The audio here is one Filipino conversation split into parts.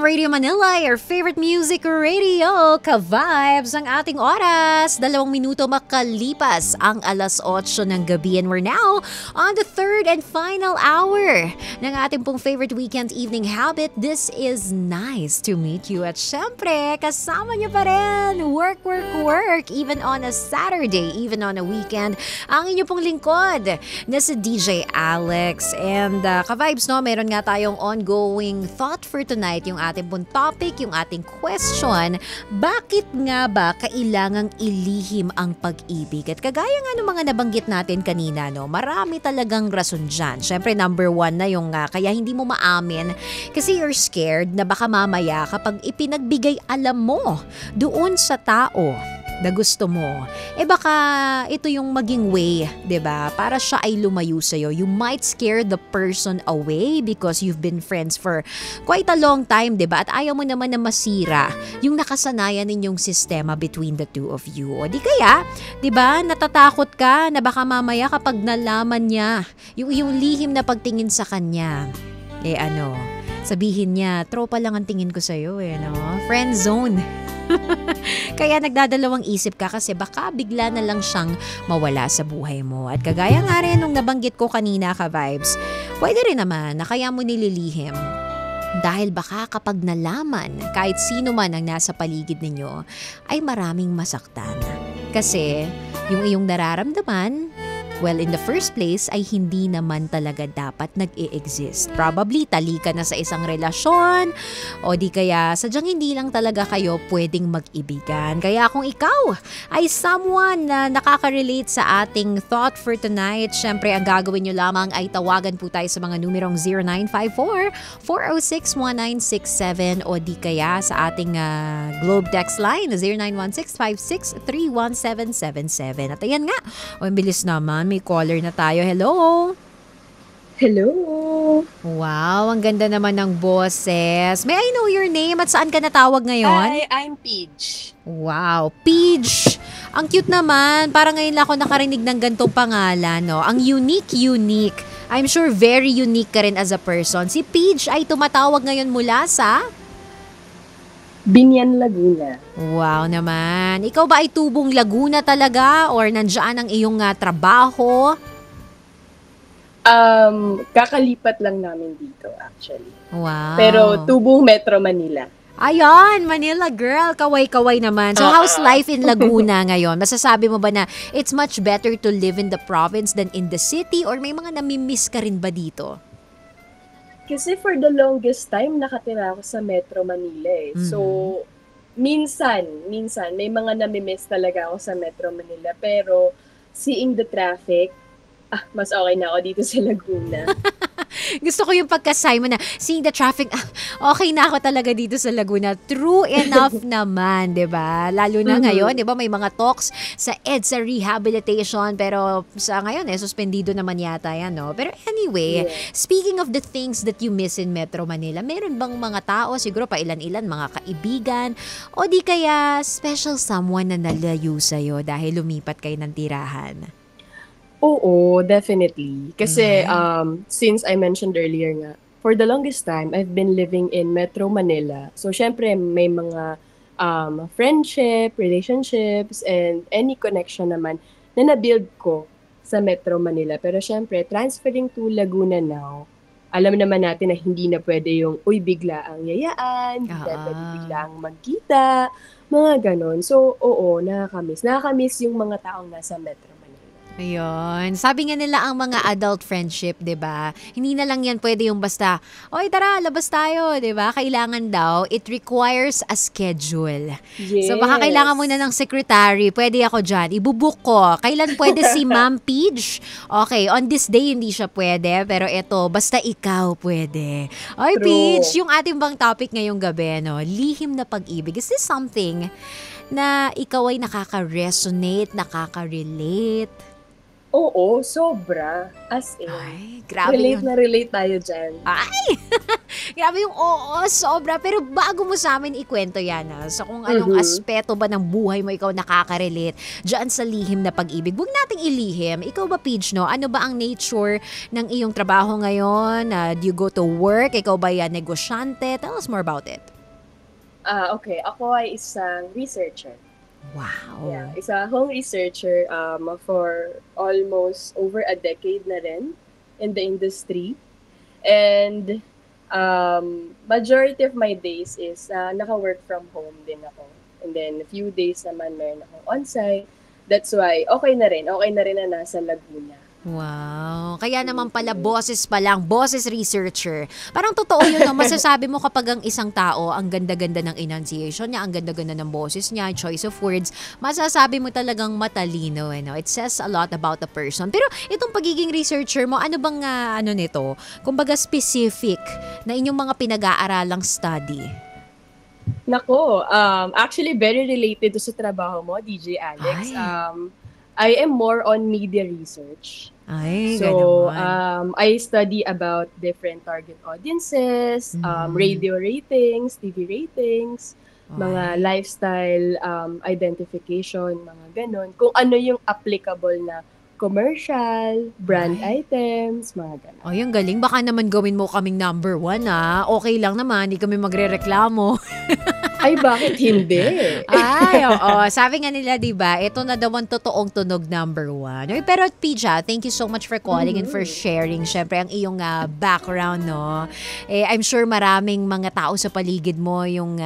Radio Manila, your favorite music radio, ka-vibes ang ating oras. 2 minuto makalipas ang 8:00 ng gabi and we're now on the third and final hour ng ating pong favorite weekend evening habit. This is nice to meet you. At syempre, kasama niyo pa rin, work, even on a Saturday, even on a weekend. Ang inyo pong lingkod na si DJ Alex. And ka-vibes, no, meron nga tayong ongoing thought for tonight, yung ating pong topic, yung ating question, bakit nga ba kailangang ilihim ang pag-ibig? At kagaya nga ng mga nabanggit natin kanina, no, marami talagang rason dyan. Siyempre, number 1 na yung kaya hindi mo maamin kasi you're scared na baka mamaya kapag ipinagbigay alam mo doon sa tao na gusto mo, baka ito yung maging way, 'di ba? Para siya ay lumayo sa'yo. You might scare the person away because you've been friends for quite a long time, 'di ba? At ayaw mo naman na masira yung nakasanayan ninyong sistema between the two of you. O di kaya, 'di ba? Natatakot ka na baka mamaya kapag nalaman niya yung lihim na pagtingin sa kanya, sabihin niya, tropa lang ang tingin ko sa'yo, no? Friend zone. Kaya nagdadalawang isip ka kasi baka bigla na lang siyang mawala sa buhay mo. At kagaya nga rin nung nabanggit ko kanina, ka-vibes, pwede rin naman na kaya mo nililihim dahil baka kapag nalaman kahit sino man ang nasa paligid ninyo ay maraming masaktan. Kasi yung iyong nararamdaman, well, in the first place ay hindi naman talaga dapat nag-e-exist. Probably tali ka na sa isang relasyon o di kaya sadyang hindi lang talaga kayo pwedeng mag-ibigan. Kaya kung ikaw ay someone na nakaka-relate sa ating thought for tonight, syempre ang gagawin nyo lamang ay tawagan po tayo sa mga numerong 0954-406-1967 o di kaya sa ating Globe text line na 0916-5631-777. At ayan nga, ang bilis naman. May caller na tayo. Hello? Hello? Wow, ang ganda naman ng boses. May I know your name at saan ka natawag ngayon? Hi, I'm Peach. Wow, Peach. Ang cute naman. Parang ngayon lang ako nakarinig ng gantong pangalan, no? Ang unique. I'm sure very unique ka rin as a person. Si Peach ay tumatawag ngayon mula sa Binyan, Laguna. Wow naman. Ikaw ba ay tubong Laguna talaga or nandiyan ang iyong trabaho? Kakalipat lang namin dito actually. Wow. Pero tubong Metro Manila. Ayan, Manila girl. Kaway-kaway naman. So how's life in Laguna ngayon? Masasabi mo ba na it's much better to live in the province than in the city or may mga namimiss ka rin ba dito? Kasi for the longest time, nakatira ako sa Metro Manila eh. So, minsan, may mga namimiss talaga ako sa Metro Manila. Pero, seeing the traffic, mas okay na ako dito sa Laguna. Gusto ko yung pagkasay mo na seeing the traffic, okay na ako talaga dito sa Laguna. True enough naman, 'di ba? Lalo na ngayon, 'di ba, may mga talks sa EDSA rehabilitation pero sa ngayon suspendido naman yata 'yan, no? Pero anyway, speaking of the things that you miss in Metro Manila, meron bang mga tao, siguro pa ilan-ilan, mga kaibigan o di kaya special someone na nalayo sa'yo dahil lumipat kayo ng tirahan? Oo, definitely. Kasi since I mentioned earlier nga, for the longest time, I've been living in Metro Manila. So, syempre, may mga friendship, relationships, and any connection naman na na-build ko sa Metro Manila. Pero syempre, transferring to Laguna now, alam naman natin na hindi na pwede yung, bigla ang yayaan, hindi na pwede bigla ang magkita, mga ganon. So, oo, nakakamiss. Nakakamiss yung mga taong nasa Metro Manila. Ayun. Sabi nga nila ang mga adult friendship, 'di ba? Hindi na lang 'yan pwede yung basta, "Oy, tara, labas tayo," 'di ba? Kailangan daw, it requires a schedule. Yes. So baka kailangan mo na ng secretary. Pwede ako diyan. Ibubuk ko. Kailan pwede si Ma'am Peach? Okay, on this day hindi siya pwede, pero eto, basta ikaw pwede. Oy, True. Peach, yung ating bang topic ngayong gabi, no? Lihim na pag-ibig. Is this something na ikaw ay nakaka-resonate, nakaka-relate? Oo, sobra. As in, Ay, grabe relate yun. na relate tayo dyan. Ay! Grabe yung oo, sobra. Pero bago mo sa amin ikwento yan, so kung anong aspeto ba ng buhay mo ikaw nakaka-relate dyan sa lihim na pag-ibig, huwag nating ilihim. Ikaw ba, Peach, no? Ano ba ang nature ng iyong trabaho ngayon? Do you go to work? Ikaw ba yan negosyante? Tell us more about it. Okay. Ako ay isang researcher. Yeah, Wow. isa akong researcher for almost over a decade na rin in the industry. And majority of my days is naka-work from home din ako. And then a few days naman meron akong on-site. That's why okay na rin. Okay na rin na nasa Laguna. Wow. Kaya naman pala boses pa lang, boses researcher. Parang totoo yun, no? Masasabi mo kapag ang isang tao, ang ganda-ganda ng enunciation niya, ang ganda-ganda ng boses niya, choice of words, masasabi mo talagang matalino, no? It says a lot about the person. Pero itong pagiging researcher mo, ano bang ano nito? Kumbaga specific na inyong mga pinag-aaralang study. Nako, actually very related to sa trabaho mo, DJ Alex. Ay, I am more on media research. ay, So, ganon. I study about different target audiences, Mhm. radio ratings, TV ratings, mga Ay. lifestyle identification, mga ganon. Kung ano yung applicable na commercial, brand Ay. items, mga ganon. Ay, ang galing. Baka naman gawin mo kaming number one, ah. Okay lang naman, hindi kami magrereklamo. Ay, bakit hindi? Ay, oo. Sabi nga nila, di ba, ito na daw ang totoong tunog number one. Uy, pero Pija, thank you so much for calling and for Mhm. sharing. Syempre, ang iyong background, no? I'm sure maraming mga tao sa paligid mo yung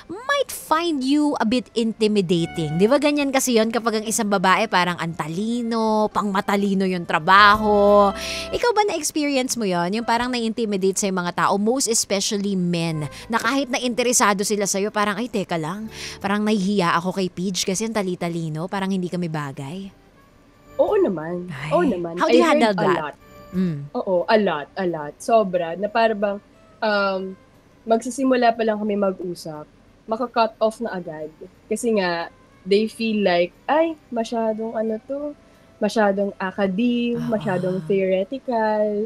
might find you a bit intimidating. Di ba ganyan kasi yon kapag ang isang babae parang antalino, pang matalino yung trabaho. Ikaw ba na-experience mo yon? Yung parang na-intimidate sa mga tao, most especially men, na kahit na interesado sila sa'yo, parang, ay, teka lang, parang nahihiya ako kay Peach kasi ang tali-talino, parang hindi kami bagay. Oo naman. Oo Ay, naman. how do I you heard handle a that? lot. Mm. Oo, a lot, a lot. Sobra. Na para bang um, magsisimula pa lang kami mag-usap, maka-cut off na agad. Kasi nga, they feel like, ay, masyadong ano to, masyadong academe, masyadong Oo. theoretical,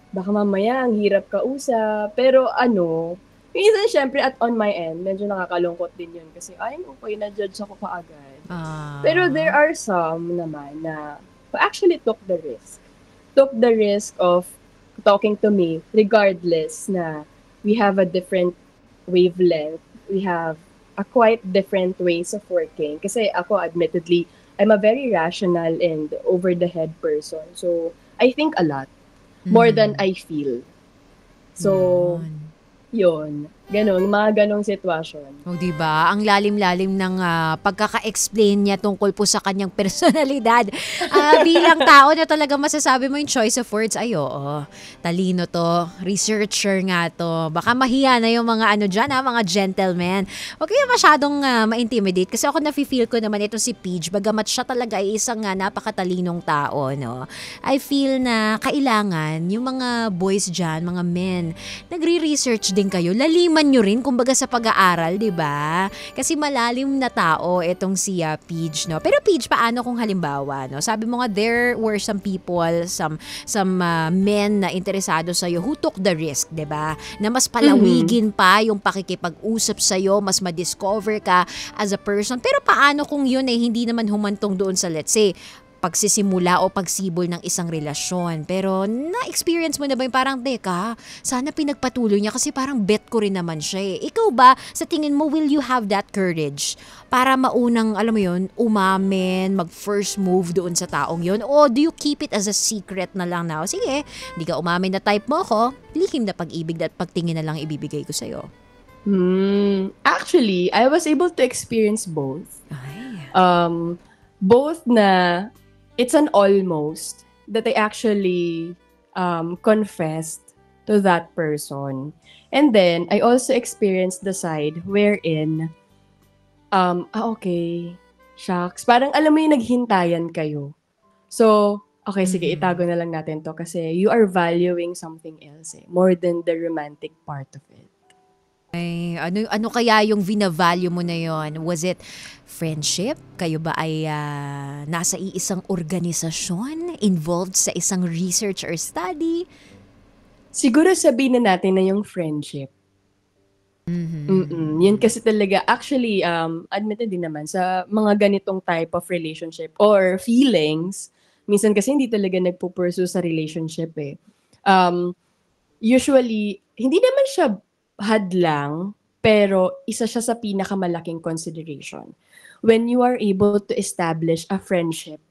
baka mamaya ang hirap kausap. Pero ano, minsan syempre at on my end, medyo nakakalungkot din yun. Kasi, ay, okay, na-judge ako kaagad. Pero there Ah. are some naman na who actually took the risk. Took the risk of talking to me regardless na we have a different wavelength. We have a quite different ways of working. Kasi ako, admittedly, I'm a very rational and over-the-head person. So, I think a lot. More than Mhm. I feel. So, Yun. yun. Ganon, mga ganong sitwasyon. O, 'di ba? Ang lalim-lalim ng pagkaka-explain niya tungkol po sa kanyang personalidad. Bilang tao na talaga masasabi mo yung choice of words, ay oo, talino 'to, researcher nga 'to. Baka mahiya na yung mga ano diyan, mga gentlemen. Huwag kayo masyadong ma-intimidate kasi ako nafi-feel ko naman ito si Peach, bagamat siya talaga ay isang napakatalinong tao, no. I feel na kailangan yung mga boys diyan, mga men, nagre-research din kayo. Laliman nyo rin kumbaga sa pag-aaral, 'di ba? Kasi malalim na tao itong si Peach, no. Pero Peach, paano kung halimbawa, no? Sabi mo nga there were some people, some men na interesado sa who took the risk, 'di ba? Na mas Mhm. palawigin pa yung pakikipag-usap sa mas ma-discover ka as a person. Pero paano kung yun hindi naman humantong doon sa, let's say, pagsisimula o pagsibol ng isang relasyon. Pero na-experience mo na ba yung parang, teka, sana pinagpatuloy niya kasi parang bet ko rin naman siya eh. Ikaw ba, sa tingin mo, will you have that courage para maunang, alam mo yun, umamin, mag-first move doon sa taong yun? O do you keep it as a secret na lang na, sige, di ka umamin na type mo ako, lihim na pag-ibig at pagtingin na lang ibibigay ko sa'yo. Actually, I was able to experience both. Ay. Both na it's an almost that I actually confessed to that person. And then, I also experienced the side wherein, okay, shucks. Parang alam mo yung naghintayan kayo. So, okay, sige, itago Mhm. na lang natin to kasi you are valuing something else more than the romantic part of it. Ay, ano kaya yung vina-value mo na yon? Was it friendship? Kayo ba ay nasa iisang organisasyon? Involved sa isang research or study? Siguro sabihin na natin na yung friendship. Yun Mhm. kasi talaga actually, admitted din naman sa mga ganitong type of relationship or feelings, minsan kasi hindi talaga nagpu-pursue sa relationship, eh. Um, Usually, hindi naman siya hadlang, Pero isa siya sa pinakamalaking consideration. When you are able to establish a friendship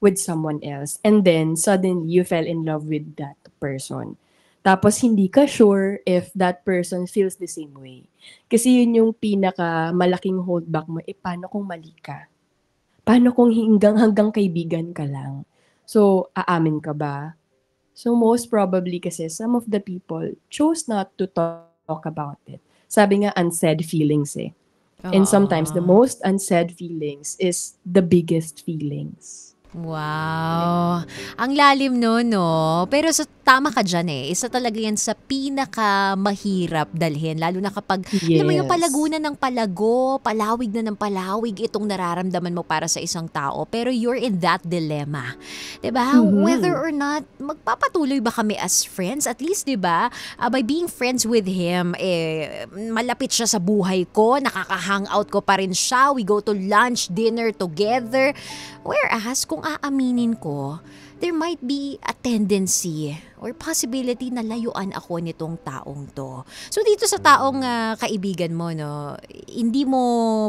with someone else and then suddenly you fell in love with that person. Tapos hindi ka sure if that person feels the same way. Kasi yun yung pinakamalaking holdback mo, paano kung mali ka? Paano kung hanggang kaibigan ka lang? So, aamin ka ba? So, most probably kasi some of the people chose not to talk about it. Sabi nga, unsaid feelings eh. And sometimes the most unsaid feelings is the biggest feelings. Wow. Ang lalim no? Pero tama ka dyan eh. Isa talaga yan sa pinakamahirap dalhin. Lalo na kapag, alam mo yung palagunan ng palago, palawig na ng palawig itong nararamdaman mo para sa isang tao. Pero you're in that dilemma. Diba? Whether or not, magpapatuloy ba kami as friends? At least, diba, by being friends with him, malapit siya sa buhay ko, nakaka-hangout ko pa rin siya, we go to lunch, dinner together. Whereas, kung aaminin ko, there might be a tendency or possibility na layuan ako nitong taong to. So dito sa taong kaibigan mo, no, hindi mo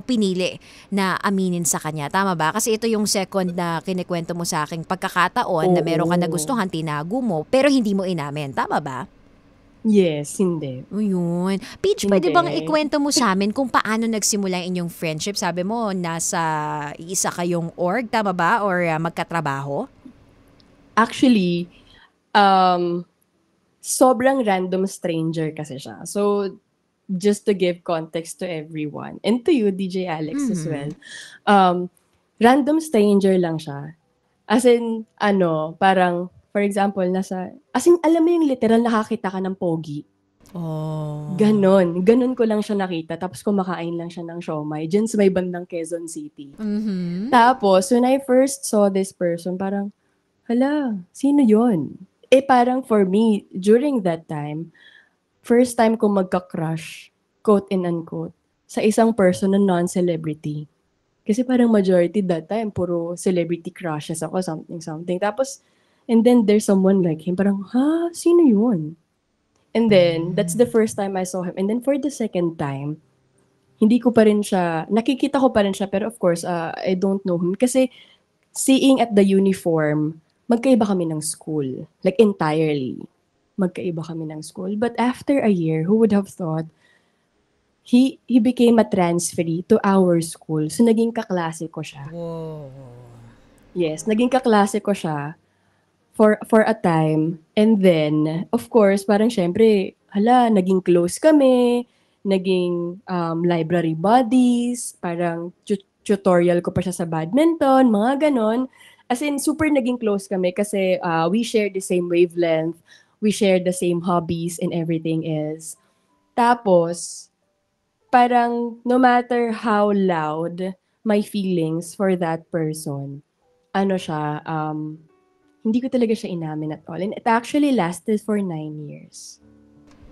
pinili na aminin sa kanya. Tama ba? Kasi ito yung second na kinikwento mo sa aking pagkakataon na meron ka nagustuhan, tinago mo, pero hindi mo inamin. Tama ba? Yes, hindi. Ayun. Peach, pwede bang ikwento mo sa amin kung paano nagsimula inyong friendship? Sabi mo, nasa isa kayong org, tama ba? Or magkatrabaho? Actually, sobrang random stranger kasi siya. So, just to give context to everyone, and to you, DJ Alex, as well, random stranger lang siya. As in, parang, for example, alam mo yung literal nakakita ka ng pogi. Oh. Ganon ko lang siya nakita. Tapos kumakain lang siya ng siomai dyan sa may bandang Quezon City. Tapos, when I first saw this person, parang, hala, sino yon? Parang for me, during that time, first time ko magka-crush, quote and unquote, sa isang person na non-celebrity. Kasi parang majority that time, puro celebrity crushes ako, something. Tapos, and then there's someone like him, parang, sino yun? And then, that's the first time I saw him. And then for the second time, nakikita ko pa rin siya, pero of course, I don't know him. Kasi, seeing at the uniform, magkaiba kami ng school. Like, entirely. Magkaiba kami ng school. But after a year, who would have thought, he became a transferee to our school. So, naging kaklase ko siya. Whoa. Yes, naging kaklase ko siya for a time. And then, of course, parang syempre, naging close kami, naging library buddies, parang tutorial ko pa siya sa badminton, mga ganon. As in, super naging close kami kasi we share the same wavelength, we share the same hobbies and everything is. Tapos, parang no matter how loud my feelings for that person, hindi ko talaga siya inamin at all. And it actually lasted for 9 years.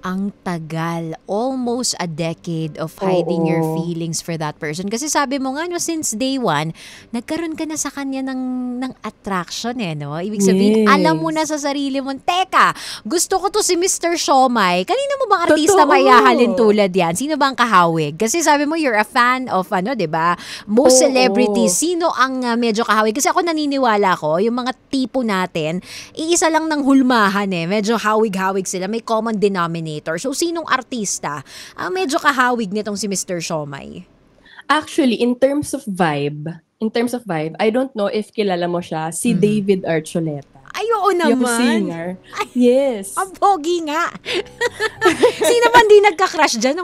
Ang tagal. Almost a decade of hiding your feelings for that person. Kasi sabi mo nga, since day one, nagkaroon ka na sa kanya ng attraction no? Ibig sabihin, alam mo na sa sarili mo, teka, gusto ko to si Mr. Siomai. Kanina mo bang artista mayahalin tulad yan? Sino bang kahawig? Kasi sabi mo, you're a fan of, diba? Most celebrities. Sino ang medyo kahawig? Kasi ako naniniwala ko, yung mga tipo natin, iisa lang ng hulmahan Medyo hawig-hawig sila. May common denominator. So, sinong artista ang medyo kahawig nitong si Mr. Siomai? Actually, in terms of vibe, I don't know if kilala mo siya, si David Archuleta. Ay, oo naman. Yung singer. Yes. Ang pogi nga. Sino ba hindi nagka-crush dyan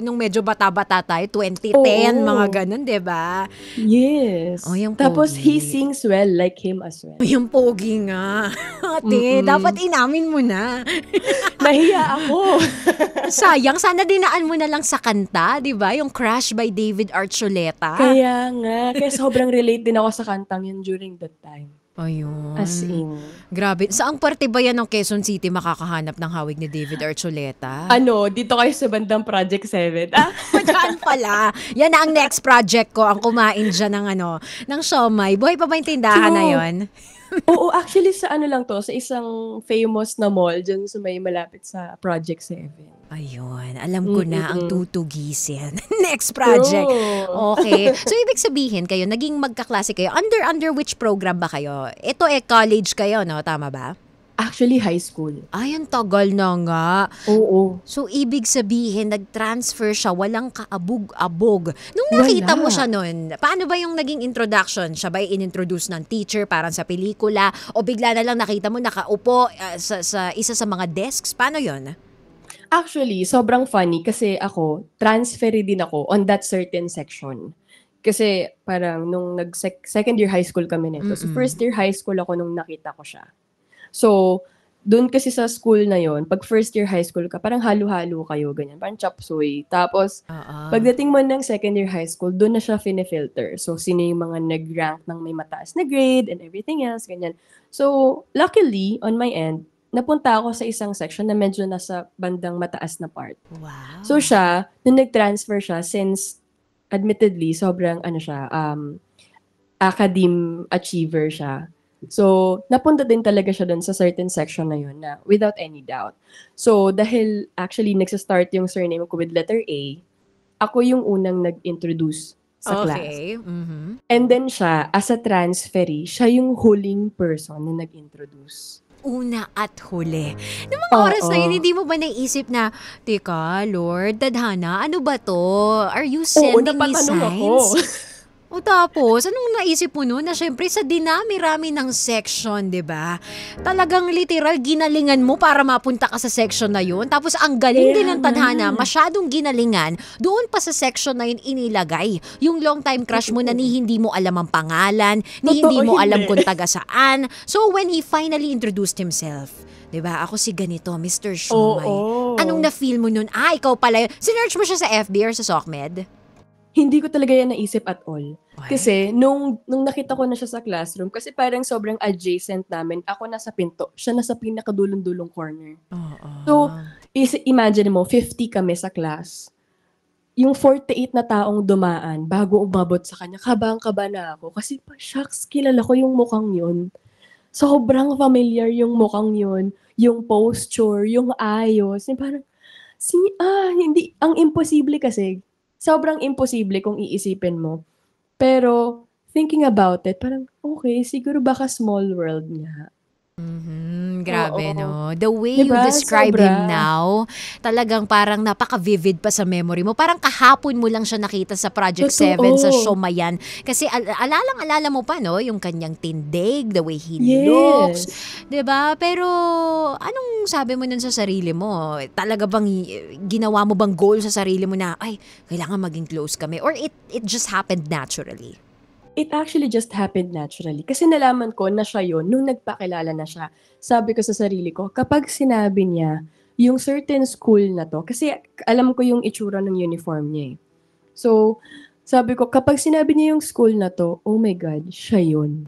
nung medyo bata-bata tayo? 2010, mga ganun, diba? Yes. Yung Tapos, pogi. he sings well like him as well. Yung pogi nga. Ate, dapat inamin mo na. Nahiya ako. Sayang, sana dinaan mo na lang sa kanta, diba? Yung Crush by David Archuleta. Kaya nga. Kaya sobrang relate din ako sa kantang yun during that time. Ayun. As in. Grabe. Saang parte ba yan ng Quezon City makakahanap ng hawig ni David Archuleta? Dito kayo sa bandang Project 7. Diyan pala. Yan na ang next project ko, ang kumain dyan ng siomai. Buhay pa ba yung tindahan na yon? Oo, actually sa ano lang 'to, sa isang famous na mall diyan sa may malapit sa Project 7. Ayun, alam ko na ang Mm. tutugisin. Next project. True. Okay. So, ibig sabihin kayo, naging magkaklase kayo. Under which program ba kayo? Ito college kayo, no? Tama ba? Actually, high school. Ay, ang tagal na nga. Oo. So, ibig sabihin, nag-transfer siya, walang kaabog-abog. Nung nakita mo siya nun, paano ba yung naging introduction? Siya ba inintroduce ng teacher parang sa pelikula? O bigla na lang nakita mo nakaupo sa isa sa mga desks? Paano yon? Actually, sobrang funny kasi ako, transferee din ako on that certain section. Kasi parang nung second year high school kami nito. So first year high school ako nung nakita ko siya. So, doon kasi sa school na yon, pag first year high school ka, parang halo-halo kayo, ganyan. Parang chop suey. Tapos, pagdating mo ng second year high school, doon na siya fine-filter. So, sino yung mga nag-rank ng may mataas na grade and everything else, ganyan. So, luckily, on my end, napunta ako sa isang section na medyo nasa bandang mataas na part. Wow. So, siya, nung nag-transfer siya, since, admittedly, sobrang, academe achiever siya. So, napunta din talaga siya dun sa certain section na yun na without any doubt. So, dahil actually nagsastart yung surname ko with letter A, ako yung unang nag-introduce sa class. Okay. And then siya, as a transferee, siya yung huling person na nag-introduce. Una at huli. Noong mga oras na yun, hindi mo ba naisip na, teka, Lord, tadhana, ano ba to? Are you sending me signs? Ako. O tapos, anong naisip mo nun? Na syempre sa dinami-rami ng section, di ba? Talagang literal, ginalingan mo para mapunta ka sa section na yun. Tapos ang galing din ng tadhana, masyadong ginalingan. Doon pa sa section na yun inilagay. Yung long time crush mo na ni hindi mo alam ang pangalan, ni hindi mo alam kung taga saan. So when he finally introduced himself, diba? Ako si ganito, Mr. Shumay. Anong na-feel mo nun? Ikaw pala yun. Sinearch mo siya sa FB or sa SOCMED? Hindi ko talaga yan naisip at all. Kasi nung nakita ko na siya sa classroom, kasi parang sobrang adjacent namin, ako nasa pinto, siya nasa pinakadulong-dulong corner. So, imagine mo, 50 kami sa class. Yung 48 na taong dumaan, bago umabot sa kanya, kabang-kaba na ako. Kasi shucks, kilala ko yung mukhang yun. Sobrang familiar yung mukhang yun. Yung posture, yung ayos. Yung parang, hindi, ang imposible kasi, sobrang imposible kung iisipin mo. Pero, thinking about it, parang, okay, siguro baka small world nga. Grabe, no? The way you describe him now, talagang parang napaka-vivid pa sa memory mo. Parang kahapon mo lang siya nakita sa Project 7 sa Shumayan. Kasi alalang-alala mo pa, no? Yung kanyang tindig, the way he looks. Diba? Pero, anong sabi mo nun sa sarili mo? Talaga bang ginawa mo bang goal sa sarili mo na, ay, kailangan maging close kami? Or it just happened naturally? It actually just happened naturally. Kasi nalaman ko na siya yun nung nagpakilala na siya. Sabi ko sa sarili ko, kapag sinabi niya yung certain school na to, kasi alam ko yung itsura ng uniform niya eh. So, sabi ko, kapag sinabi niya yung school na to, oh my God, siya yun.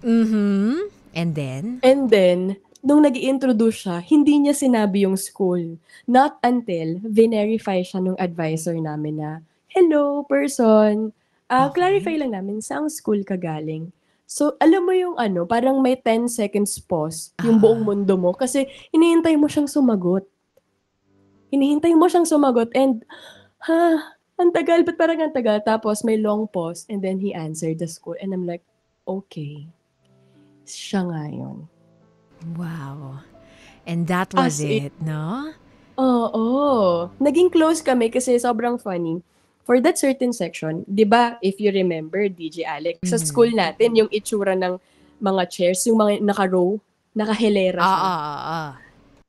And then? And then, nung nag-i-introduce siya, hindi niya sinabi yung school. Not until verify siya nung advisor namin na, hello, person, clarify lang namin, saang school ka galing? So, alam mo yung parang may 10 seconds pause yung buong mundo mo kasi hinihintay mo siyang sumagot. And, ang tagal, ba't parang ang tagal? Tapos may long pause and then he answered the school. And I'm like, okay, siya nga yun. Wow. And that was it, no? Oo. Naging close kami kasi sobrang funny. For that certain section, di ba, if you remember, DJ Alex, sa school natin, yung itsura ng mga chairs, yung mga naka-row, nakahilera siya.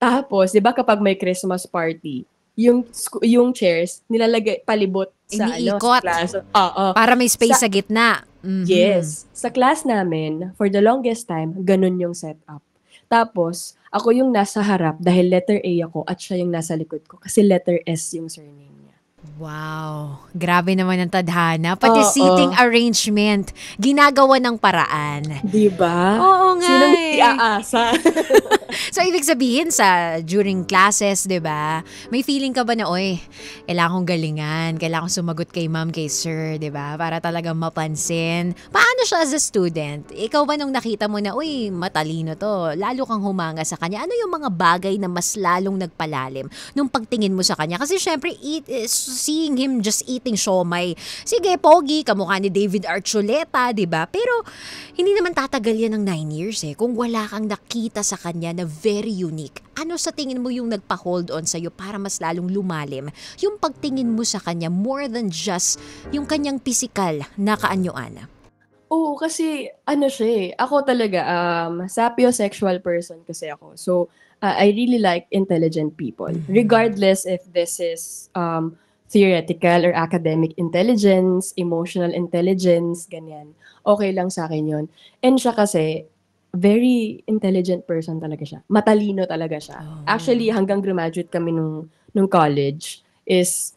Tapos, di ba, kapag may Christmas party, yung chairs, nilalagay palibot sa iniikot. Sa class. Para may space sa gitna. Yes. Sa class namin, for the longest time, ganun yung setup. Tapos, ako yung nasa harap dahil letter A ako at siya yung nasa likod ko kasi letter S yung surname niya. Wow. Grabe naman ang tadhana. Pati seating arrangement, ginagawa ng paraan. Diba? Oo nga. Sino may iaasa? So, ibig sabihin during classes, 'di ba? May feeling ka ba na, oy, kailangan kong galingan, kailangan kong sumagot kay ma'am, kay sir, 'di ba? Para talagang mapansin. Paano siya as a student? Ikaw ba nung nakita mo na, uy, matalino 'to, lalo kang humanga sa kanya? Ano yung mga bagay na mas lalong nagpalalim nung pagtingin mo sa kanya? Kasi syempre, seeing him just eating siomai, sige, pogi, kamukha ni David Archuleta, 'di ba? Pero hindi naman tatagal yan ng 9 years kung wala kang nakita sa kanya na very unique. Ano sa tingin mo yung nagpa-hold on sa'yo para mas lalong lumalim yung pagtingin mo sa kanya more than just yung kanyang physical na kaanyuan? Oo, kasi ano siya ako talaga, sapiosexual person kasi ako. So, I really like intelligent people. Regardless if this is theoretical or academic intelligence, emotional intelligence, ganyan. Okay lang sa akin yun. And siya kasi, very intelligent person talaga siya. Matalino talaga siya. Actually, hanggang graduate kami nung college is,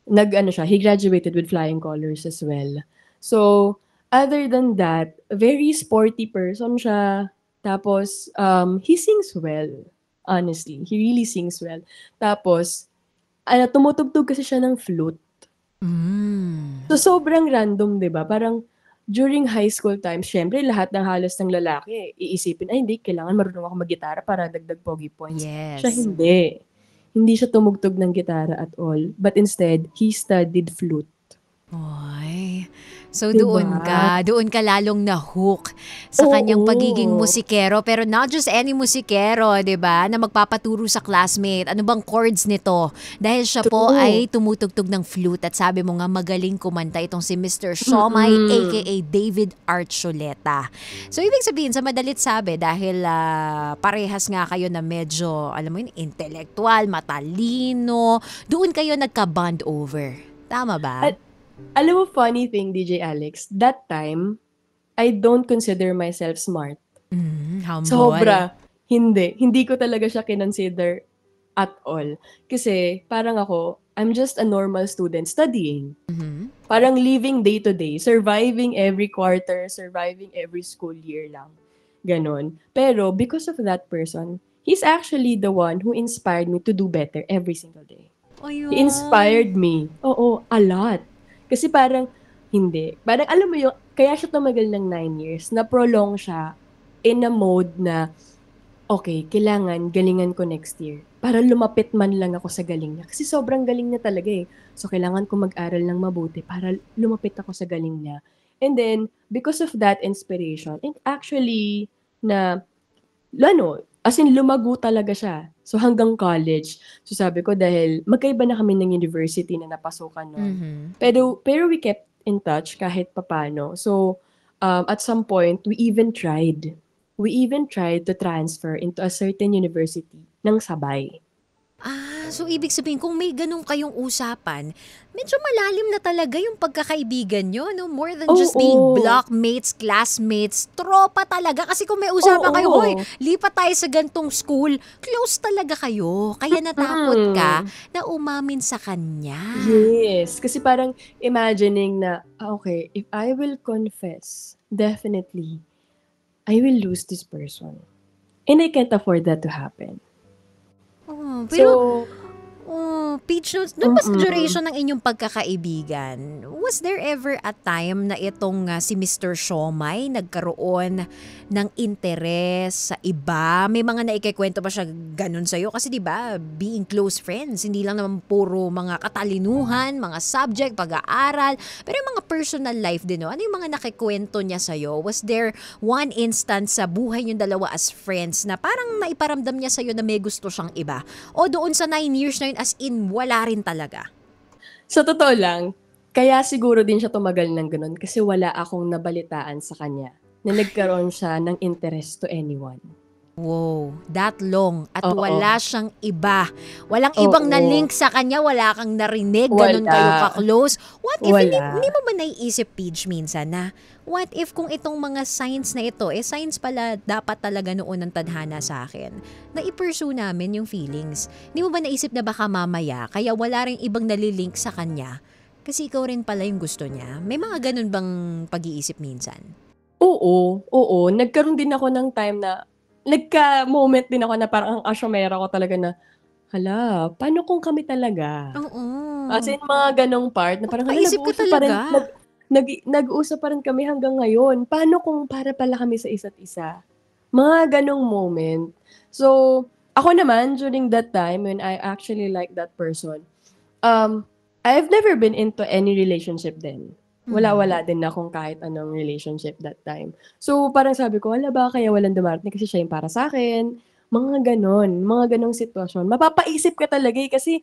he graduated with flying colors as well. So, other than that, very sporty person siya. Tapos, he sings well. Honestly, he really sings well. Tapos, tumutugtog kasi siya ng flute. So, sobrang random, 'di ba? Parang, during high school times, syempre lahat ng halos ng lalaki, iisipin, ay hindi, kailangan marunong ako mag-gitara para dagdag pogi points. Siya Yes. hindi. Hindi siya tumugtog ng gitara at all. But instead, he studied flute. Oy. So doon Diba? doon ka lalong na-hook sa kanyang pagiging Oo. musikero, pero not just any musikero, 'di ba? Na magpapaturo sa classmate, ano bang chords nito? Dahil siya po True. ay tumutugtog ng flute at sabi mo nga magaling kumanta itong si Mr. Siomai Mm-mm. aka David Archuleta. So ibig sabihin sa madalit sabi dahil parehas nga kayo na medyo alam mo yun, intellectual, matalino, doon kayo nagka-bond over. Tama ba? Alam mo, funny thing, DJ Alex, that time, I don't consider myself smart. Humble. Sobra. Hindi. Hindi ko talaga siya kinonsider at all. Kasi parang ako, I'm just a normal student studying. Parang living day to day, surviving every quarter, surviving every school year lang. Ganon. Pero because of that person, he's actually the one who inspired me to do better every single day. He Ayun. inspired me. Oo, a lot. Kasi parang, hindi. Parang alam mo yung, kaya siya tumagal ng 9 years, na prolong siya in a mode na, okay, kailangan galingan ko next year. Para lumapit man lang ako sa galing niya. Kasi sobrang galing niya talaga eh. So, kailangan ko mag-aral ng mabuti para lumapit ako sa galing niya. And then, because of that inspiration, it actually, as in lumago talaga siya. So hanggang college. So sabi ko dahil magkaiba na kami ng university na napasukan nun. Pero we kept in touch kahit papano. So at some point, we even tried. We even tried to transfer into a certain university ng sabay. So ibig sabihin kung may ganun kayong usapan, medyo malalim na talaga yung pagkakaibigan nyo, no? More than just being Oo. blockmates, classmates, tropa talaga. Kasi kung may usapan kayo, hoy, Oo. lipat tayo sa gantong school, close talaga kayo. Kaya natakot ka na umamin sa kanya. Yes. Kasi parang imagining na, okay, if I will confess, definitely, I will lose this person. And I can't afford that to happen. Oh, pero So, Peach, dun ba sa duration ng inyong pagkakaibigan, was there ever a time na itong si Mr. Siomai nagkaroon ng interes sa iba? May mga naikikwento ba siya ganun sa'yo? Kasi di ba being close friends, hindi lang naman puro mga katalinuhan, mga subject, pag-aaral, pero yung mga personal life din, no? Ano yung mga nakikwento niya sa'yo? Was there one instance sa buhay niyong dalawa as friends na parang naiparamdam niya sa'yo na may gusto siyang iba? O doon sa 9 years na yun, as in, wala rin talaga? sa totoo lang, kaya siguro din siya tumagal ng ganun kasi wala akong nabalitaan sa kanya na nagkaroon siya ng interest to anyone. Wow, that long at Oo. wala siyang iba. Walang ibang Oo. na-link sa kanya, wala kang narinig, ganun Wala. kayo ka-close. What if, Wala. hindi mo ba naiisip, Peach, minsan na, what if kung itong mga signs na ito, signs pala dapat talaga noon ng tadhana sa akin, na i-pursue namin yung feelings. Hindi mo ba naisip na baka mamaya, kaya wala rin ibang nalilink sa kanya, kasi ikaw rin pala yung gusto niya? May mga ganun bang pag-iisip minsan? Oo. Nagkaroon din ako ng time na nagka-moment din ako na parang ang asyomera ko talaga na, hala, paano kung kami talaga? As Oo. in, mga ganong part na parang, hala, Mapapaisip ka talaga. nag-uusap pa rin kami hanggang ngayon. Paano kung para pala kami sa isa't isa? Mga ganong moment. So, ako naman, during that time, when I actually like that person, I've never been into any relationship then. Mhm. Wala din akong kahit anong relationship that time. So, parang sabi ko, hala ba kaya walang dumarating kasi siya yung para sa'kin? Mga ganong sitwasyon. Mapapaisip ka talaga eh, kasi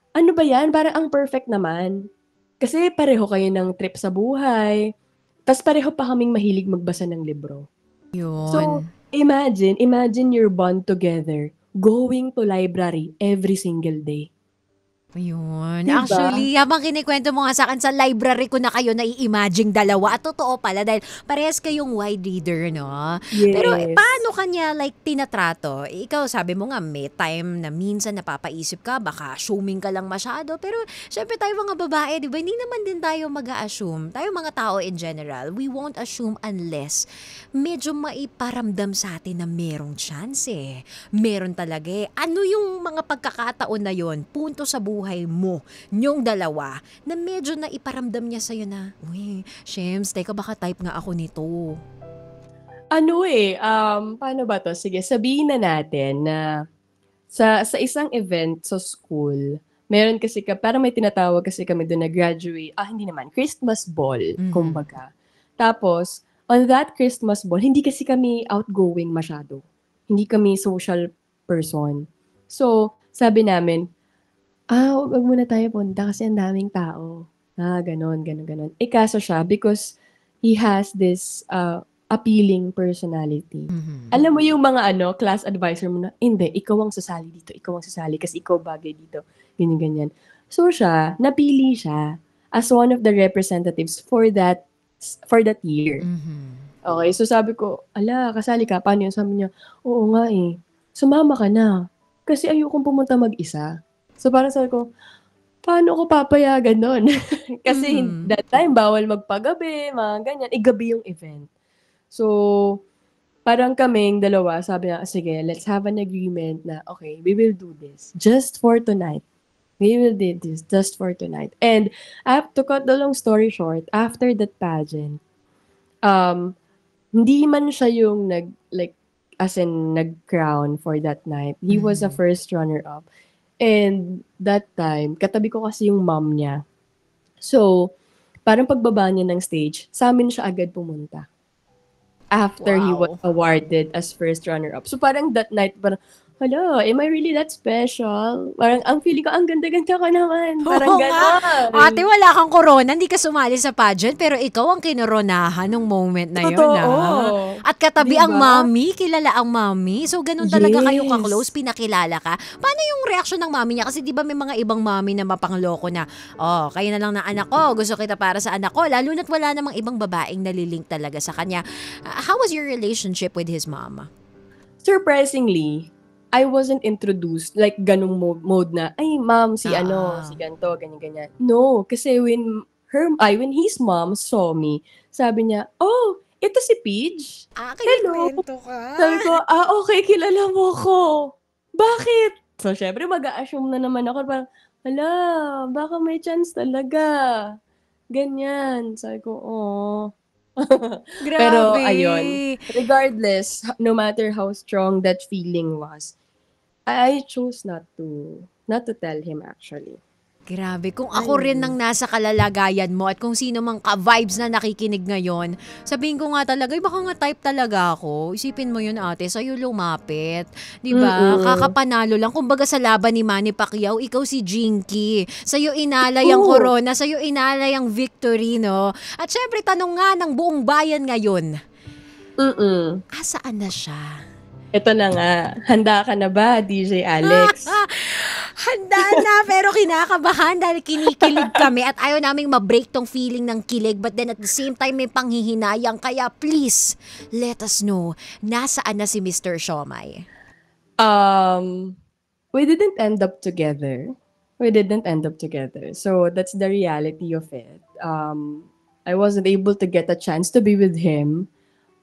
ano ba yan, parang ang perfect naman. Kasi pareho kayo ng trip sa buhay, tas pareho pa kaming mahilig magbasa ng libro. So, Yun. imagine your bond together going to library every single day. Ayun. 'Di ba? Actually, habang kinikwento mo nga sa'kin, sa library ko na kayo nai-imagine dalawa at totoo pala dahil parehas kayong wide reader 'no. Pero Yes. paano ka niya like tinatrato? Ikaw sabi mo nga may time na minsan napapaisip ka baka assuming ka lang masyado pero siyempre tayo mga babae 'di ba hindi naman din tayo mag-a-assume. Tayo mga tao in general, we won't assume unless medyo maiparamdam sa atin na merong chance eh. Meron talaga eh. Ano yung mga pagkakataon na yon, punto sa buhay mo, nyong dalawa, na medyo na iparamdam niya sa'yo na, uy, Shems, teka baka type nga ako nito. Ano, eh, paano ba 'to? Sige, sabihin na natin na sa isang event sa school, meron kasi parang may tinatawag kasi kami dun na hindi naman, Christmas ball, Mhm. kumbaga. Tapos, on that Christmas ball, hindi kasi kami outgoing masyado. Hindi kami social person. So, sabi namin, wag muna tayo punta kasi ang daming tao. Gano'n, gano'n, gano'n. Eh, kaso siya because he has this, appealing personality. Mhm. Alam mo yung mga ano, class advisor mo na, "Hindi, ikaw ang sasali dito, ikaw ang sasali kasi ikaw bagay dito." Ganyan, ganyan. So siya, napili siya as one of the representatives for that year. Mhm. Okay, so sabi ko, "Hala, kasali ka?" "Paano yun?" Sabi niya, "Oo nga, eh. Sumama ka na, kasi ayokong pumunta mag-isa." So parang sabi ko, paano ko papayagan nun? Kasi Mhm. that time bawal magpagabi, mga ganyan, eh, gabi yung event. So, parang kaming dalawa sabi na, "Sige, let's have an agreement na, okay, we will do this just for tonight. We will do this just for tonight." And I have to cut the long story short, after that pageant, um, hindi man siya yung like, as in nag-crown for that night. He was a Mhm. first runner-up. And that time, katabi ko kasi yung mom niya. So, parang pagbaba niya ng stage, sa'min siya agad pumunta. After he was Wow. awarded as first runner-up. So parang that night, parang, hala, am I really that special? Parang ang feeling ko, ang ganda-ganda ko naman. Parang Oo nga. Ate, gano'n. wala kang corona, hindi ka sumali sa pageant, pero ikaw ang kinoronahan nung moment na yun, ah. Totoo. At 'Di katabi ang ba? mami, kilala ang mami. So, ganun talaga kayo ka-close, Yes. pinakilala ka. Paano yung reaksyon ng mami niya? Kasi di ba may mga ibang mami na mapangloko na, oh, kayo na lang ng anak ko, gusto kita para sa anak ko. Lalo na't wala namang ibang babaeng nalilink talaga sa kanya. How was your relationship with his mom? Surprisingly, I wasn't introduced like ganung mode na, "Ay ma'am, si ano, Ah. si gan'to, ganyan-ganyan." No, kasi when his mom saw me, sabi niya, "Oh, ito si Pidge? Hello." Kinikwento ka. Sabi ko, "Okay, kilala mo ko. Bakit?" So siyempre mag-a-assume na naman ako parang, hala, baka may chance talaga, ganyan. Sabi ko, "Oh." Pero ayun, Grabe. regardless, no matter how strong that feeling was, I chose not to tell him actually. Grabe, kung ako rin nang Ayun. nasa kalalagayan mo at kung sino mang ka-vibes na nakikinig ngayon, sabihin ko nga talaga, "Ay, baka nga type talaga ako." Isipin mo yun ate, sa'yo lumapit. 'Di ba? Mm. Kakapanalo lang. Kumbaga sa laban ni Manny Pacquiao, ikaw si Jinky. Sa'yo inalay ang True. corona, sa'yo inalay ang victory, no? At syempre, tanong nga ng buong bayan ngayon, Mm. asaan na siya? Ito na nga, handa ka na ba, DJ Alex? Handa na, pero kinakabahan dahil kinikilig kami at ayaw naming ma-break tong feeling ng kilig, but then at the same time may panghihinayang, kaya please, let us know, nasaan na si Mr. Siomay? Um, we didn't end up together. We didn't end up together. So that's the reality of it. I wasn't able to get a chance to be with him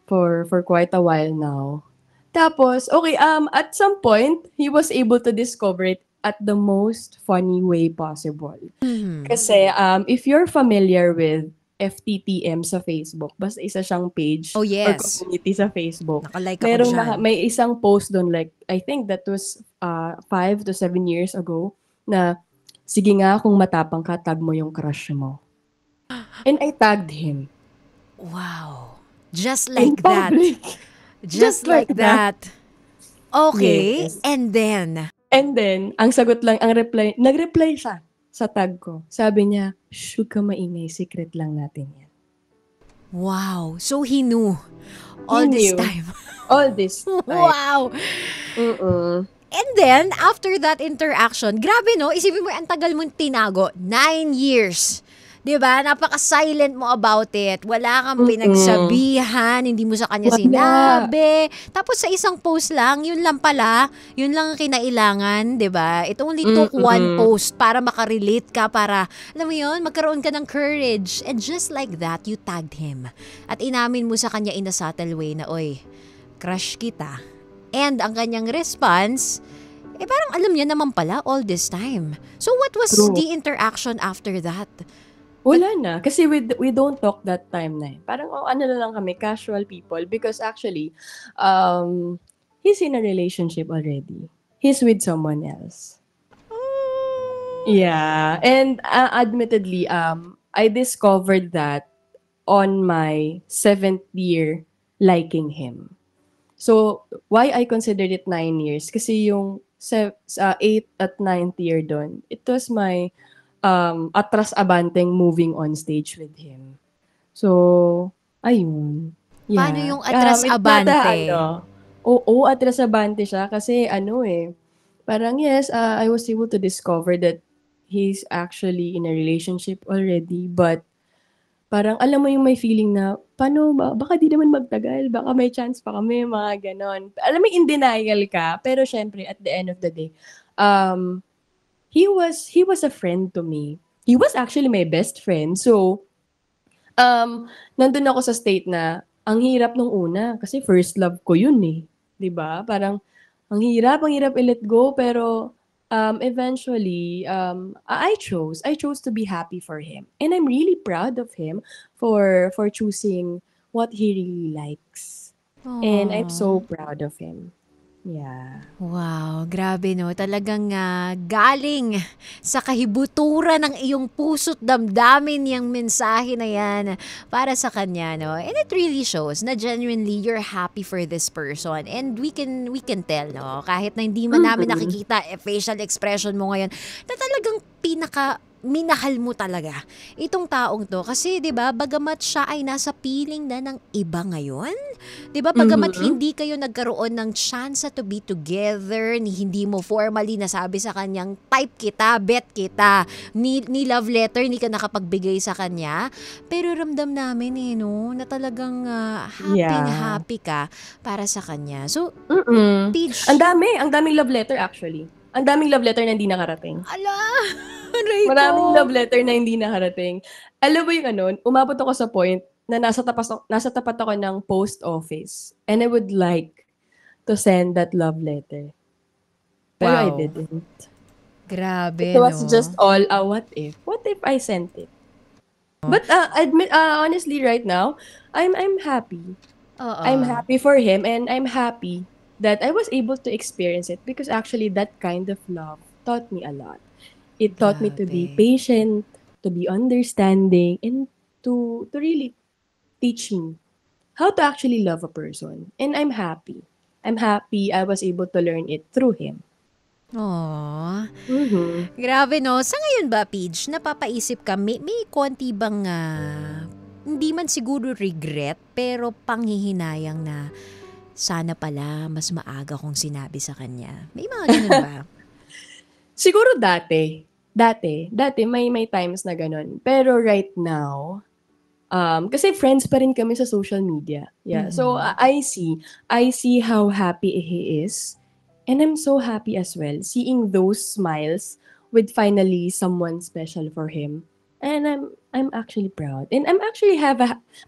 for quite a while now. Tapos, okay, at some point, he was able to discover it at the most funny way possible. Mhm. Kasi, if you're familiar with FTTM sa Facebook, basta isa siyang page Oh, or yes. community sa Facebook, Nakalike ako dyan. may isang post doon, like, I think that was 5 to 7 years ago, na, sige nga, kung matapang ka, tag mo yung crush mo. And I tagged him. Wow. Just In like that. public. Just like that. that. Okay. Yes. And then, And then, ang sagot lang, nag-reply siya sa tag ko. Sabi niya, "Huwag ka maingay, secret lang natin yan." wow. So he knew He all this knew time. all this time. Wow. Mm-mm. And then, after that interaction, grabe no, isipin mo, ang tagal mong tinago. 9 years. 'Di ba? Napaka-silent mo about it. Wala kang pinagsabihan, hindi mo sa kanya Wala. sinabi. Tapos sa isang post lang, yun lang pala, yun lang ang kinailangan, 'di ba? It only took one post para makarelate ka, para, alam mo yun, magkaroon ka ng courage. And just like that, you tagged him. At inamin mo sa kanya in a subtle way na, oy, crush kita. And ang kanyang response, parang alam niya naman pala all this time. So what was True. the interaction after that? Wala na. Kasi we don't talk that time na eh. Parang, ano na lang kami, casual people. Because actually, he's in a relationship already. He's with someone else. Yeah. And admittedly, I discovered that on my 7th year liking him. So, why I considered it 9 years? Kasi yung 8th at 9th year doon, it was my atras abanteng moving on stage with him. So, ayun. Yeah. Paano yung atras abante? Oo, atras abante siya kasi parang yes, I was able to discover that he's actually in a relationship already, but parang alam mo yung may feeling na, paano ba? Baka di naman magtagal, baka may chance pa kami, mga ganon. Alam mo, in denial ka, pero syempre, at the end of the day, he was a friend to me. He was actually my best friend. So, nandun ako sa state na, ang hirap nung una, kasi first love ko yun eh. 'Di ba? Parang, ang hirap i-let go, pero, eventually, I chose to be happy for him. And I'm really proud of him for choosing what he really likes. And I'm so proud of him. Yeah. Wow, grabe no. Talagang galing sa kahibuturan ng iyong puso't damdamin yung mensahe na yan para sa kanya, no? And it really shows na genuinely you're happy for this person. And we can tell, no? Kahit na hindi man namin nakikita facial expression mo ngayon, na talagang minahal mo talaga itong taong to. Kasi 'di ba, bagamat siya ay nasa piling na ng iba ngayon, 'di ba, bagamat hindi kayo nagkaroon ng chance to be together, hindi mo formally nasabi sa kanyang type kita, bet kita, ni love letter hindi ka nakapagbigay sa kanya, pero ramdam namin no, na talagang happy ka para sa kanya. So, Paige, Ang daming love letter actually. Ang daming love letter na hindi nakarating. ala, aray ko. Maraming love letter na hindi nakarating. Alam mo yung umabot ako sa point na nasa tapat ako ng post office and I would like to send that love letter. Pero I Wow. didn't. Grabe, It was no? just all what if? What if I sent it? But honestly right now, I'm happy. Oo. I'm happy for him and I'm happy that I was able to experience it because actually that kind of love taught me a lot. It taught me to be Grabe. patient, to be understanding, and to really teach me how to actually love a person. And I'm happy. I'm happy I was able to learn it through him. Aww. Mm-hmm. Grabe, no? Sa ngayon ba, Paige, napapaisip ka, may konti bang, hindi man siguro regret, pero panghihinayang na sana pala mas maaga kong sinabi sa kanya. May mga ganun ba? Siguro dati may times na ganun. Pero right now, kasi friends pa rin kami sa social media. Yeah. So I see how happy he is. And I'm so happy as well seeing those smiles with finally someone special for him. And I'm actually proud. And I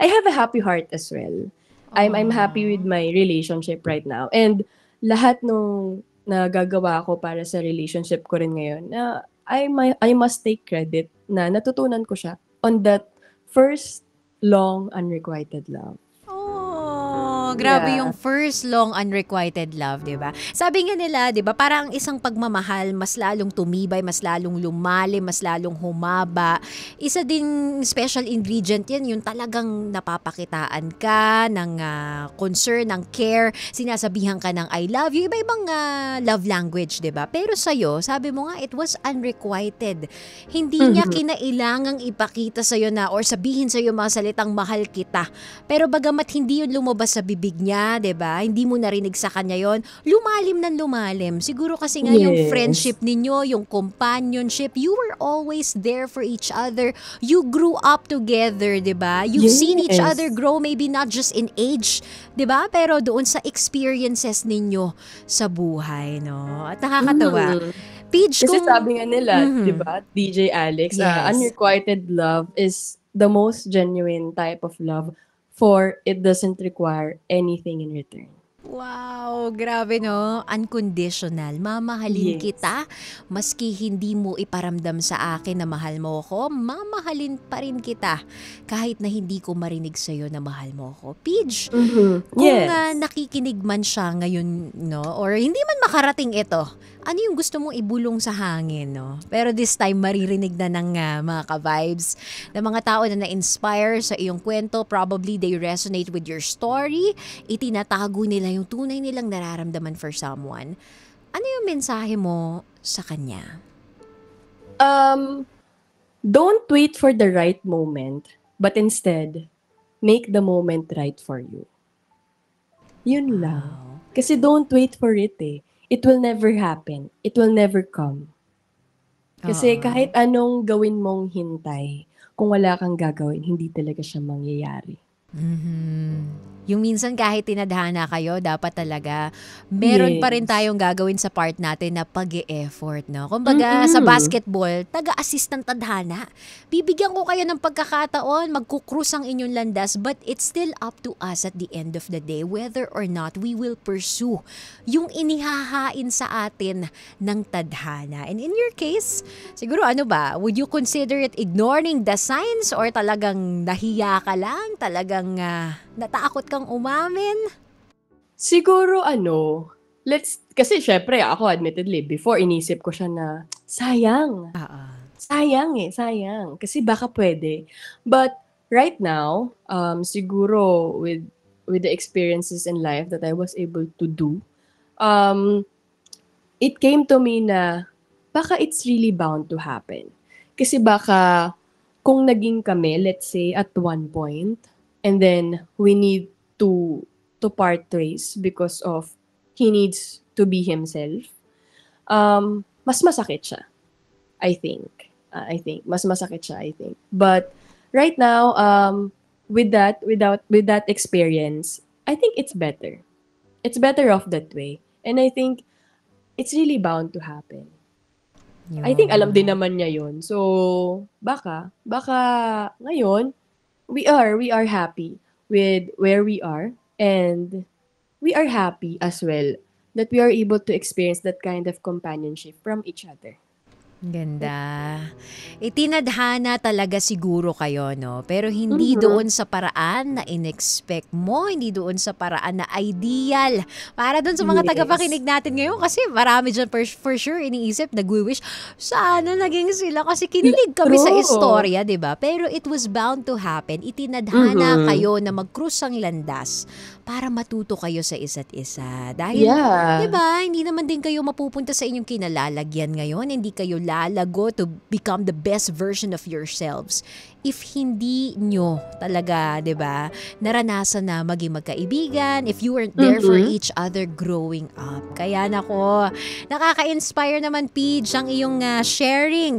have a happy heart as well. I'm happy with Aw. my relationship right now. And lahat nung nagagawa ko para sa relationship ko rin ngayon, na I must take credit na natutunan ko siya on that first long unrequited love. Oh, grabe Yeah. yung first long unrequited love, 'di ba? Sabi nga nila, 'di ba, para ang isang pagmamahal mas lalong tumibay, mas lalong lumalim, mas lalong humaba. Isa din special ingredient 'yan, yung talagang napapakitaan ka ng concern, ng care, sinasabihan ka ng I love you, iba-ibang love language, 'di ba? Pero sa'yo, sabi mo nga it was unrequited. Hindi niya Mhm. kinailangang ipakita sa'yo na or sabihin sa'yo mga salitang mahal kita. Pero bagamat hindi yun lumabas sa bibig niya, 'di ba? Hindi mo narinig sa kanya yon. Lumalim ng lumalim. Siguro kasi nga yung Yes. friendship ninyo, yung companionship, you were always there for each other. You grew up together, 'di ba? You've seen each other Yes. grow, maybe not just in age, 'di ba? Pero doon sa experiences ninyo sa buhay, no? At nakakatawa. Mhm. Pidge Kasi kung sabi nga nila, 'di mhm. ba, DJ Alex, Yes. unrequited love is the most genuine type of love for it doesn't require anything in return. Wow, grabe no, unconditional. Mamahalin Yes. kita, maski hindi mo iparamdam sa akin na mahal mo ako, mamahalin pa rin kita kahit na hindi ko marinig sa'yo na mahal mo ako. Pidge, Mhm. kung Yes. nakikinig man siya ngayon, no, or hindi man makarating ito, ano yung gusto mong ibulong sa hangin, no? Pero this time, maririnig na ng mga ka-vibes, ng mga tao na na-inspire sa iyong kwento. Probably they resonate with your story. Itinatago nila yung tunay nilang nararamdaman for someone. Ano yung mensahe mo sa kanya? Um, don't wait for the right moment, but instead, make the moment right for you. Yun lang. Wow. Kasi don't wait for it eh. It will never happen. It will never come. Kasi Oo. kahit anong gawin mong hintay, kung wala kang gagawin, hindi talaga siya mangyayari. Mhm. Yung minsan kahit tinadhana kayo, dapat talaga meron pa rin Yes. tayong gagawin sa part natin na pag-e-effort, no? Kumbaga, sa Mm. basketball, taga-assist ng tadhana. Bibigyan ko kayo ng pagkakataon, magkukrus ang inyong landas, but it's still up to us at the end of the day whether or not we will pursue yung inihahain sa atin ng tadhana. And in your case, siguro ano ba, would you consider it ignoring the signs or talagang nahiya ka lang, talagang natakot kang umamin? Siguro kasi syempre ako admittedly, before inisip ko siya na, sayang. Oo. Sayang eh, sayang. Kasi baka pwede. But right now, siguro with the experiences in life that I was able to do, um, it came to me na baka it's really bound to happen. Kasi baka kung naging kami, let's say at one point, and then we need to part ways because of he needs to be himself, mas masakit siya, I think. I think mas masakit siya, I think. But right now, with that experience, I think it's better. It's better off that way. And I think it's really bound to happen. I think alam din Yun. naman niya yun. So, baka ngayon, we are happy with where we are, and we are happy as well that we are able to experience that kind of companionship from each other. Ganda. Itinadhana talaga siguro kayo, no? Pero hindi Mhm. doon sa paraan na in-expect mo, hindi doon sa paraan na ideal. Para doon sa mga Yes. tagapakinig natin ngayon, kasi marami dyan for sure iniisip, nagwi-wish, sana naging sila kasi kinilig kami sa True. istorya, di ba? Pero it was bound to happen. Itinadhana Mhm. kayo na mag-cruise ang landas para matuto kayo sa isa't isa. Dahil 'di Yeah. ba, hindi naman din kayo mapupunta sa inyong kinalalagyan ngayon, hindi kayo lalago to become the best version of yourselves if hindi nyo talaga, 'di ba, naranasan na maging magkaibigan, if you weren't there for Mhm. each other growing up. Kaya nako, nakaka-inspire naman, Pidge, ang iyong sharing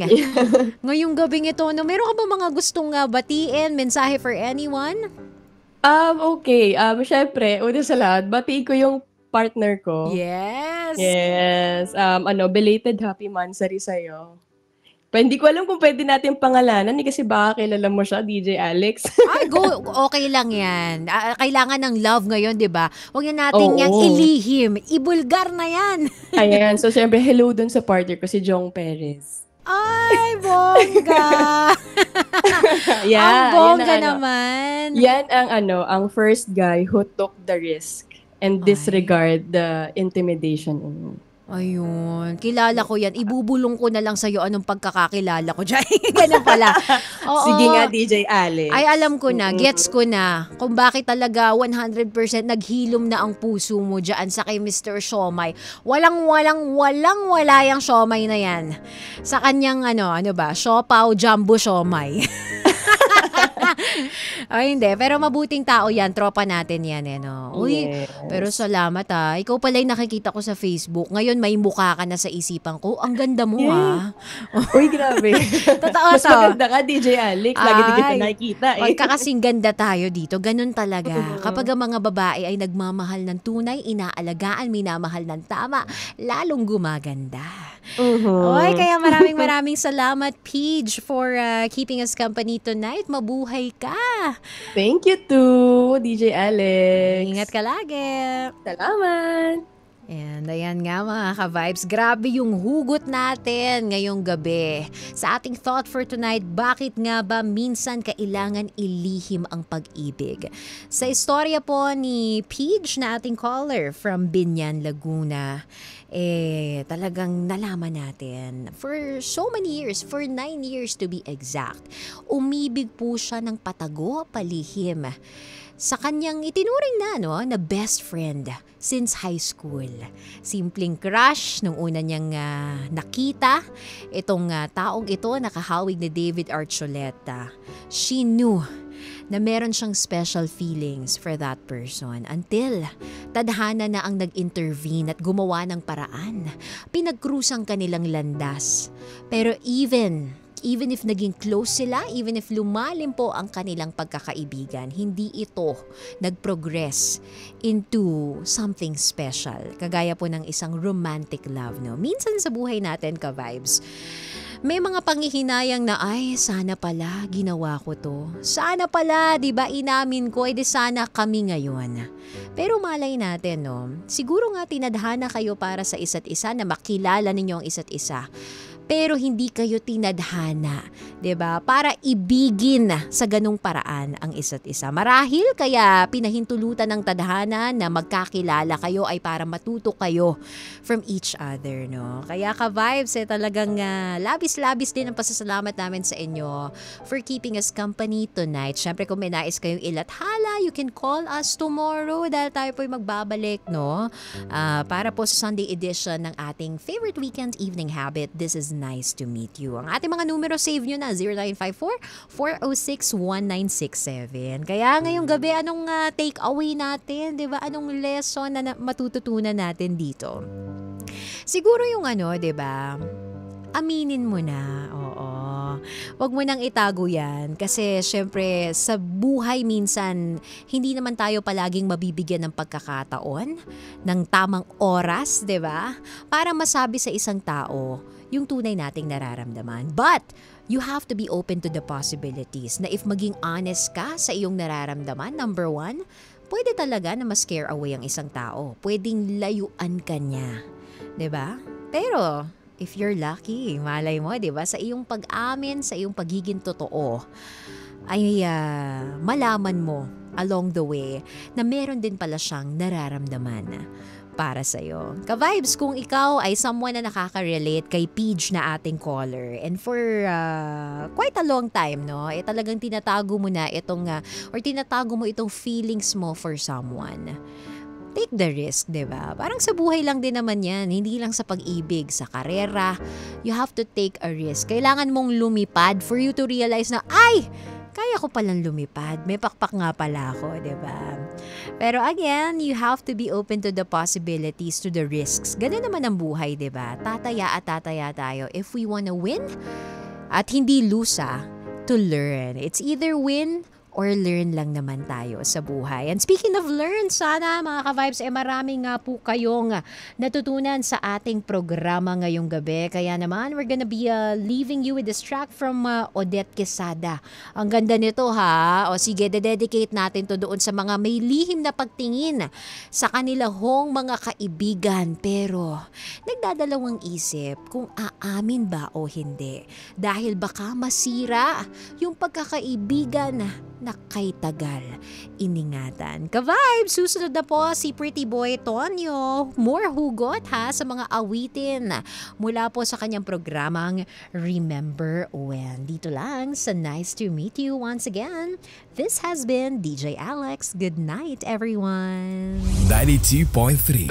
ngayong gabing ito. No, meron ka ba mga gustong batiin, mensahe for anyone? Okay. Syempre, una sa lahat, batiin ko yung partner ko. Yes. Yes. Belated happy mansari sa'yo. Hindi ko alam kung pwede natin pangalanan kasi baka kilala mo siya, DJ Alex. Ay, go. Okay lang yan. Kailangan ng love ngayon, di ba? Huwag na natin yang Oo. ilihim. Ibulgar na yan. Ayan. So, syempre, hello dun sa partner ko, si Jong Perez. Ay, bongga. Ang bongga naman. Yan ang first guy who took the risk and disregard the intimidation in me. Ayun. Kilala ko yan. Ibubulong ko na lang sa'yo anong pagkakakilala ko dyan. Ganun pala. Oo. Sige nga, DJ Alex. Ay, alam ko na. Gets ko na. Kung bakit talaga 100% naghilom na ang puso mo dyan sa kay Mr. Siomay. Wala yung siomay na yan. Sa kanyang siopaw jumbo siomay. Ay, hindi. Pero mabuting tao yan. Tropa natin yan, no? Uy, Yes. pero salamat, Ikaw pala yung nakikita ko sa Facebook. Ngayon, may mukha ka na sa isipan ko. Ang ganda mo, Uy, grabe. Totoo Mas to. maganda ka, DJ Alex. Lagi din kita Ay, nakikita, eh. Pagkakasing ganda tayo dito. Ganun talaga. Kapag ang mga babae ay nagmamahal ng tunay, inaalagaan, minamahal ng tama, lalong gumaganda. Oy, kaya maraming salamat, Peach, for keeping us company tonight. Mabuhay ka. Thank you too, DJ Alex. Ingat ka lagi. Salamat. And ayan nga mga ka-vibes, grabe yung hugot natin ngayong gabi. Sa ating thought for tonight, bakit nga ba minsan kailangan ilihim ang pag-ibig? Sa istorya po ni Peach na ating caller from Binyan, Laguna, talagang nalaman natin for so many years, for 9 years to be exact, umibig po siya ng patago, palihim sa kanyang itinuring na best friend since high school. Simpleng crush nung una niyang nakita itong taong ito, nakahawig ni David Archuleta. She knew na meron siyang special feelings for that person until tadhana na ang nag-intervene at gumawa ng paraan. Pinagkrusang kanilang landas. Pero even if naging close sila, even if lumalim po ang kanilang pagkakaibigan, hindi ito nag-progress into something special. Kagaya po ng isang romantic love, no? Minsan sa buhay natin, ka-vibes, may mga panghihinayang na, ay, sana pala ginawa ko to. Sana pala, di ba, inamin ko, edi sana kami ngayon. Pero malay natin, no? Siguro nga tinadhana kayo para sa isa't isa na makilala ninyo ang isa't isa. Pero hindi kayo tinadhana, 'di ba? Para ibigin sa ganung paraan ang isa't isa. Marahil kaya pinahintulutan ng tadhana na magkakilala kayo ay para matuto kayo from each other, no? Kaya ka-vibes, talagang labis-labis din ang pasasalamat namin sa inyo for keeping us company tonight. Syempre kung may nais kayong ilathala, you can call us tomorrow dahil tayo po'y magbabalik, no? Para po sa Sunday edition ng ating favorite weekend evening habit. This is nice to meet you. Ang ating mga numero, save nyo na, 0954-406-1967. Kaya ngayong gabi, anong take away natin? Diba? Anong lesson na matututunan natin dito? Siguro yung diba? Aminin mo na, oo. Huwag mo nang itago yan. Kasi syempre, sa buhay minsan, hindi naman tayo palaging mabibigyan ng pagkakataon, ng tamang oras, diba? Para masabi sa isang tao yung tunay nating nararamdaman. But, you have to be open to the possibilities na if maging honest ka sa iyong nararamdaman, number one, pwede talaga na ma-scare away ang isang tao. Pwedeng layuan ka niya. Diba? Pero, if you're lucky, malay mo, diba? Sa iyong pag-amin, sa iyong pagiging totoo, ay malaman mo along the way na meron din pala siyang nararamdaman para sa'yo. Ka-vibes, kung ikaw ay someone na nakaka-relate kay Peach na ating caller, and for quite a long time, no? Talagang tinatago mo na itong, or tinatago mo itong feelings mo for someone. Take the risk, diba? Parang sa buhay lang din naman yan. Hindi lang sa pag-ibig, sa karera. You have to take a risk. Kailangan mong lumipad for you to realize na, ay! Kaya ko palang lumipad. May pakpak nga pala ako, diba? Pero again, you have to be open to the possibilities, to the risks. Ganun naman ang buhay, diba? Tataya at tataya tayo if we wanna win at hindi lose, to learn. It's either win or learn lang naman tayo sa buhay. And speaking of learn, sana mga ka-vibes, maraming nga po kayong natutunan sa ating programa ngayong gabi. Kaya naman, we're gonna be leaving you with this track from Odette Quesada. Ang ganda nito ha. O sige, dededicate natin to doon sa mga may lihim na pagtingin sa kanilahong mga kaibigan. Pero, nagdadalawang isip kung aamin ba o hindi. Dahil baka masira yung pagkakaibigan na kay tagal iningatan. Ka-vibes, susunod na po si Pretty Boy Tonyo. More hugot ha sa mga awitin mula po sa kanyang programang Remember When. Dito lang sa Nice to Meet You once again. This has been DJ Alex. Good night, everyone. 92.3